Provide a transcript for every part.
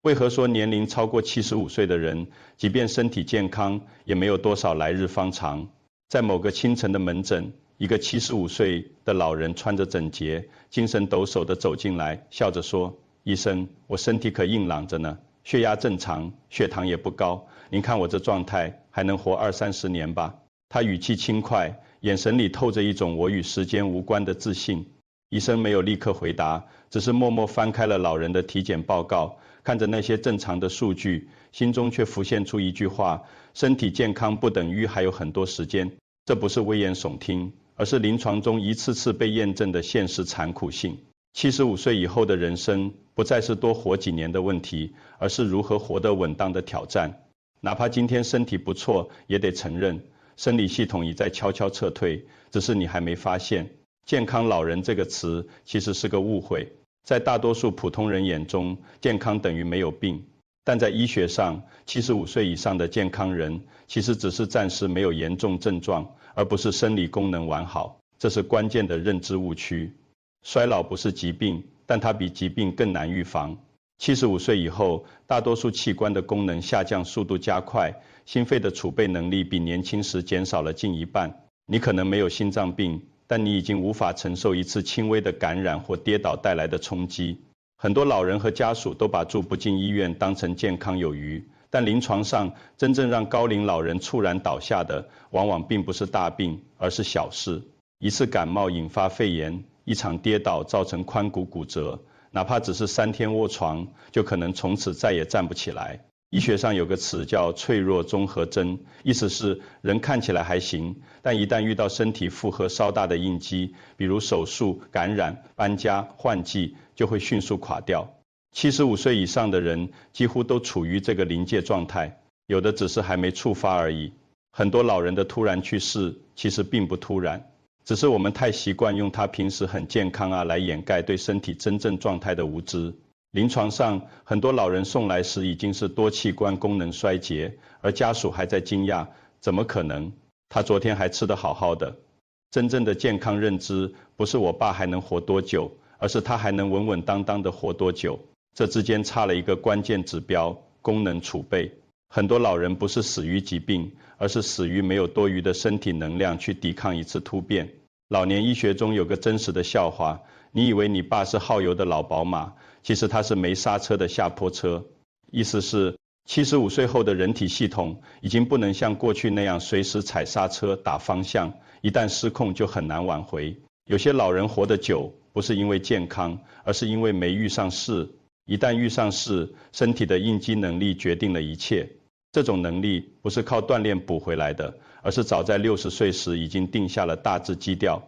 为何说年龄超过75岁的人，即便身体健康，也没有多少来日方长？在某个清晨的门诊，一个75岁的老人穿着整洁、精神抖擞地走进来，笑着说：“医生，我身体可硬朗着呢，血压正常，血糖也不高。您看我这状态，还能活20-30年吧？”他语气轻快，眼神里透着一种我与时间无关的自信。医生没有立刻回答，只是默默翻开了老人的体检报告，看着那些正常的数据，心中却浮现出一句话：身体健康不等于还有很多时间。这不是危言耸听，而是临床中一次次被验证的现实残酷性。75岁以后的人生，不再是多活几年的问题，而是如何活得稳当的挑战。哪怕今天身体不错，也得承认，生理系统已在悄悄撤退，只是你还没发现。健康老人这个词其实是个误会，在大多数普通人眼中，健康等于没有病。但在医学上，75岁以上的健康人，其实只是暂时没有严重症状，而不是生理功能完好，这是关键的认知误区。衰老不是疾病，但它比疾病更难预防。75岁以后，大多数器官的功能下降速度加快，心肺的储备能力比年轻时减少了近一半。你可能没有心脏病，但你已经无法承受一次轻微的感染或跌倒带来的冲击。很多老人和家属都把住不进医院当成健康有余，但临床上真正让高龄老人猝然倒下的，往往并不是大病，而是小事。一次感冒引发肺炎，一场跌倒造成髋骨骨折，哪怕只是3天卧床，就可能从此再也站不起来。医学上有个词叫脆弱综合征，意思是人看起来还行，但一旦遇到身体负荷稍大的应激，比如手术、感染、搬家、换季，就会迅速垮掉。75岁以上的人几乎都处于这个临界状态，有的只是还没触发而已。很多老人的突然去世其实并不突然，只是我们太习惯用他平时很健康来掩盖对身体真正状态的无知。临床上，很多老人送来时已经是多器官功能衰竭，而家属还在惊讶，怎么可能？他昨天还吃得好好的。真正的健康认知，不是我爸还能活多久，而是他还能稳稳当当的活多久。这之间差了一个关键指标：功能储备。很多老人不是死于疾病，而是死于没有多余的身体能量去抵抗一次突变。老年医学中有个真实的笑话，你以为你爸是耗油的老宝马，其实他是没刹车的下坡车。意思是75岁后的人体系统已经不能像过去那样随时踩刹车打方向，一旦失控就很难挽回。有些老人活得久，不是因为健康，而是因为没遇上事。一旦遇上事，身体的应激能力决定了一切。这种能力不是靠锻炼补回来的，而是早在60岁时已经定下了大致基调。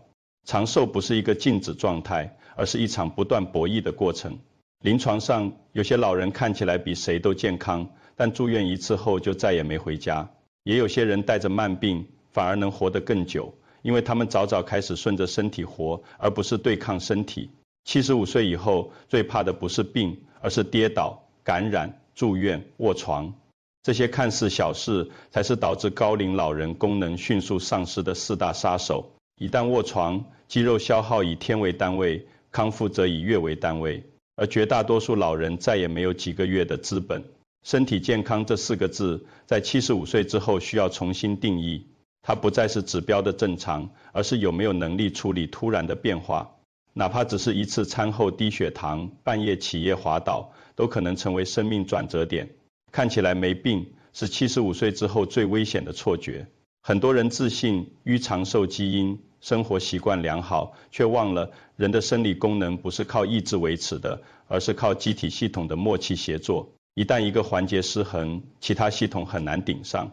长寿不是一个静止状态，而是一场不断博弈的过程。临床上，有些老人看起来比谁都健康，但住院一次后就再也没回家。也有些人带着慢病，反而能活得更久，因为他们早早开始顺着身体活，而不是对抗身体。75岁以后，最怕的不是病，而是跌倒、感染、住院、卧床。这些看似小事，才是导致高龄老人功能迅速丧失的4大杀手。一旦卧床，肌肉消耗以天为单位，康复则以月为单位，而绝大多数老人再也没有几个月的资本。身体健康这4个字，在75岁之后需要重新定义，它不再是指标的正常，而是有没有能力处理突然的变化。哪怕只是一次餐后低血糖、半夜起夜滑倒，都可能成为生命转折点。看起来没病，是75岁之后最危险的错觉。很多人自信于长寿基因，生活习惯良好，却忘了人的生理功能不是靠意志维持的，而是靠机体系统的默契协作。一旦一个环节失衡，其他系统很难顶上。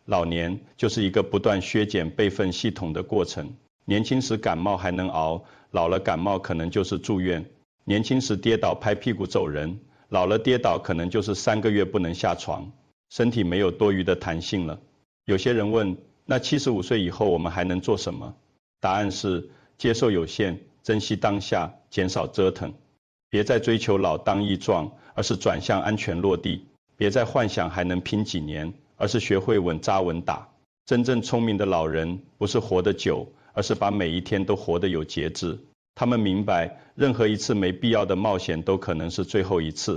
老年就是一个不断削减备份系统的过程。年轻时感冒还能熬，老了感冒可能就是住院。年轻时跌倒拍屁股走人，老了跌倒可能就是3个月不能下床。身体没有多余的弹性了。有些人问，那75岁以后我们还能做什么？答案是接受有限，珍惜当下，减少折腾。别再追求老当益壮，而是转向安全落地。别再幻想还能拼几年，而是学会稳扎稳打。真正聪明的老人不是活得久，而是把每一天都活得有节制。他们明白，任何一次没必要的冒险都可能是最后一次。